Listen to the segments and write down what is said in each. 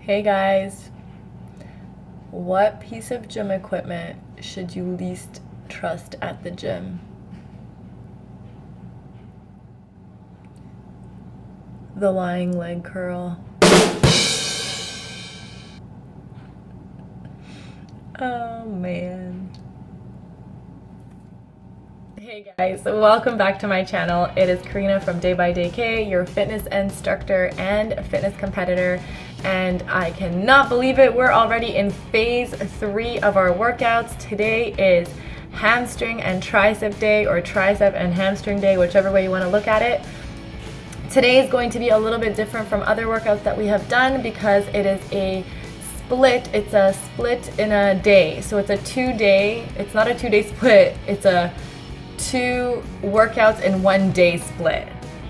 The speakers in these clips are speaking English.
Hey guys, what piece of gym equipment should you least trust at the gym? The lying leg curl. Oh man. Hey guys, welcome back to my channel. It is Karina from Day by Day K, your fitness instructor and fitness competitor. And I cannot believe it, we're already in phase 3 of our workouts. Today is hamstring and tricep day, or tricep and hamstring day, whichever way you want to look at it. Today is going to be a little bit different from other workouts that we have done because it is a split. It's a split in a day. So it's it's not a 2-day split, it's a 2 workouts in 1 day split.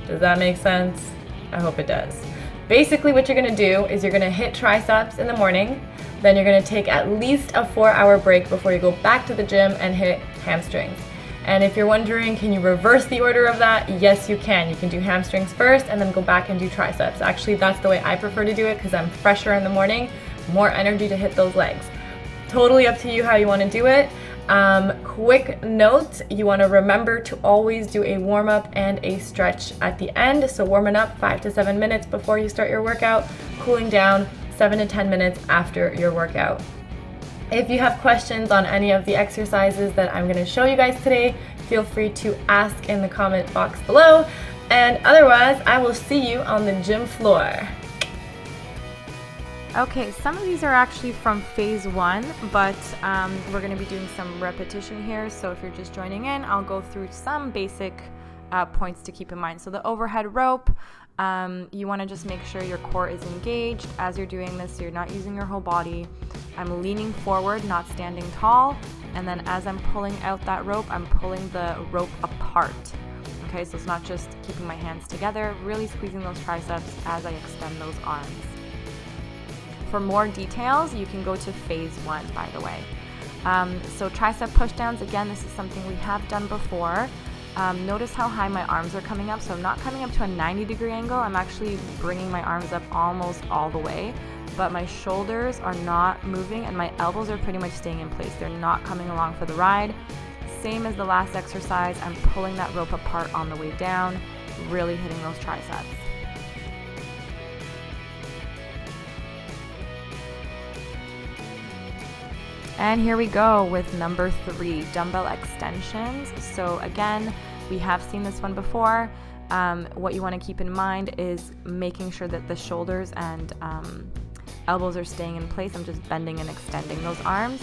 Does that make sense? I hope it does. Basically what you're gonna do is you're gonna hit triceps in the morning, then you're gonna take at least a 4-hour break before you go back to the gym and hit hamstrings. And if you're wondering, can you reverse the order of that? Yes, you can. You can do hamstrings first and then go back and do triceps. Actually, that's the way I prefer to do it because I'm fresher in the morning, more energy to hit those legs. Totally up to you how you want to do it. Quick note, you want to remember to always do a warm-up and a stretch at the end. So warming up 5 to 7 minutes before you start your workout, cooling down 7 to 10 minutes after your workout. If you have questions on any of the exercises that I'm going to show you guys today, feel free to ask in the comment box below. And otherwise, I will see you on the gym floor. Okay, some of these are actually from phase 1, but we're going to be doing some repetition here. So if you're just joining in, I'll go through some basic points to keep in mind. So the overhead rope, you want to just make sure your core is engaged as you're doing this, so you're not using your whole body. I'm leaning forward, not standing tall, and then as I'm pulling out that rope, I'm pulling the rope apart. Okay, so it's not just keeping my hands together, really squeezing those triceps as I extend those arms. For more details, you can go to phase 1, by the way. So tricep pushdowns, again, this is something we have done before. Notice how high my arms are coming up. So I'm not coming up to a 90-degree angle. I'm actually bringing my arms up almost all the way, but my shoulders are not moving and my elbows are pretty much staying in place. They're not coming along for the ride. Same as the last exercise, I'm pulling that rope apart on the way down, really hitting those triceps. And here we go with number 3, dumbbell extensions. So again, we have seen this one before. What you want to keep in mind is making sure that the shoulders and elbows are staying in place. I'm just bending and extending those arms.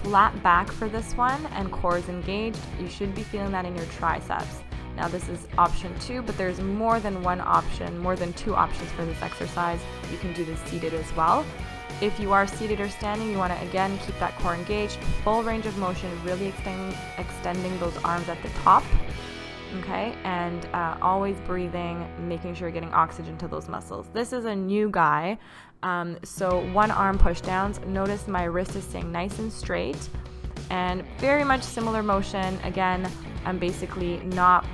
Flat back for this one and core is engaged. You should be feeling that in your triceps. Now this is option 2, but there's more than 2 options for this exercise. You can do this seated as well. If you are seated or standing, you want to again keep that core engaged, full range of motion, really extending those arms at the top, okay, and always breathing, making sure you're getting oxygen to those muscles. This is a new guy, so 1 arm push downs. Notice my wrist is staying nice and straight, and very much similar motion. Again, I'm basically not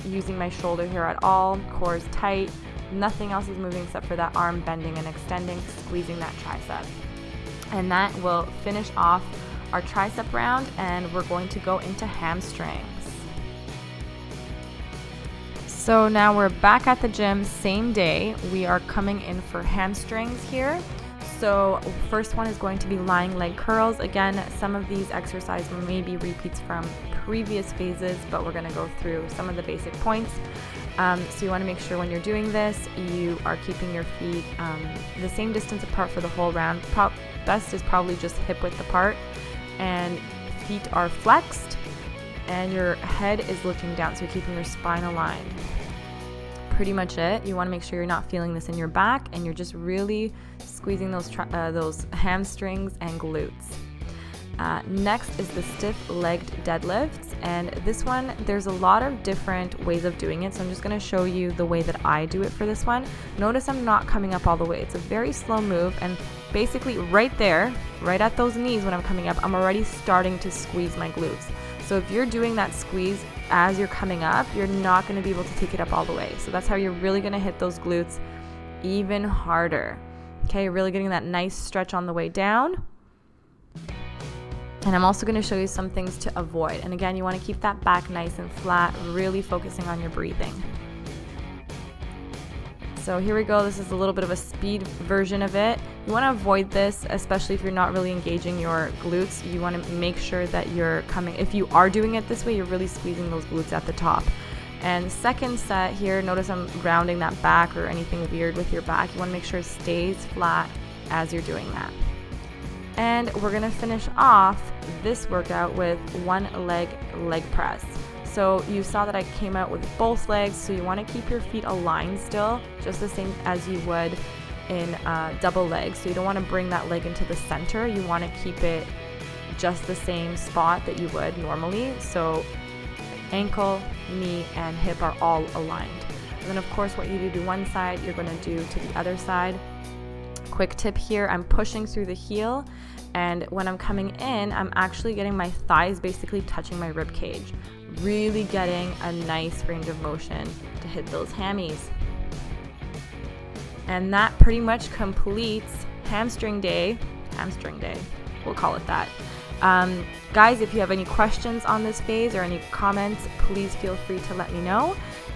using my shoulder here at all, core is tight. Nothing else is moving except for that arm bending and extending, squeezing that tricep. And that will finish off our tricep round, and we're going to go into hamstrings. So now we're back at the gym, same day. We are coming in for hamstrings here. So first one is going to be lying leg curls. Again, some of these exercises may be repeats from previous phases, but we're going to go through some of the basic points. So you want to make sure when you're doing this, you are keeping your feet the same distance apart for the whole round. Best is probably just hip width apart, and feet are flexed, and your head is looking down, so you're keeping your spine aligned. Pretty much it. You want to make sure you're not feeling this in your back, and you're just really squeezing those hamstrings and glutes. Next is the stiff-legged deadlifts, and this one, there's a lot of different ways of doing it, so I'm just going to show you the way that I do it for this one. Notice I'm not coming up all the way. It's a very slow move, and basically right there, right at those knees when I'm coming up, I'm already starting to squeeze my glutes. So if you're doing that squeeze as you're coming up, you're not going to be able to take it up all the way. So that's how you're really going to hit those glutes even harder. Okay, really getting that nice stretch on the way down. And I'm also going to show you some things to avoid. And again, you want to keep that back nice and flat, really focusing on your breathing. So here we go. This is a little bit of a speed version of it. You want to avoid this, especially if you're not really engaging your glutes. You want to make sure that you're coming, if you are doing it this way, you're really squeezing those glutes at the top. And second set here, notice I'm rounding that back or anything weird with your back. You want to make sure it stays flat as you're doing that. And we're going to finish off this workout with one leg press. So you saw that I came out with both legs, so you want to keep your feet aligned still, just the same as you would in double legs. So you don't want to bring that leg into the center. You want to keep it just the same spot that you would normally. So ankle, knee, and hip are all aligned. And then of course what you do one side, you're going to do to the other side. Quick tip here, I'm pushing through the heel, and when I'm coming in, I'm actually getting my thighs basically touching my rib cage, really getting a nice range of motion to hit those hammies. And that pretty much completes hamstring day, we'll call it that. Guys, if you have any questions on this phase or any comments, please feel free to let me know,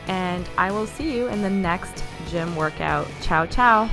and I will see you in the next gym workout. Ciao, ciao.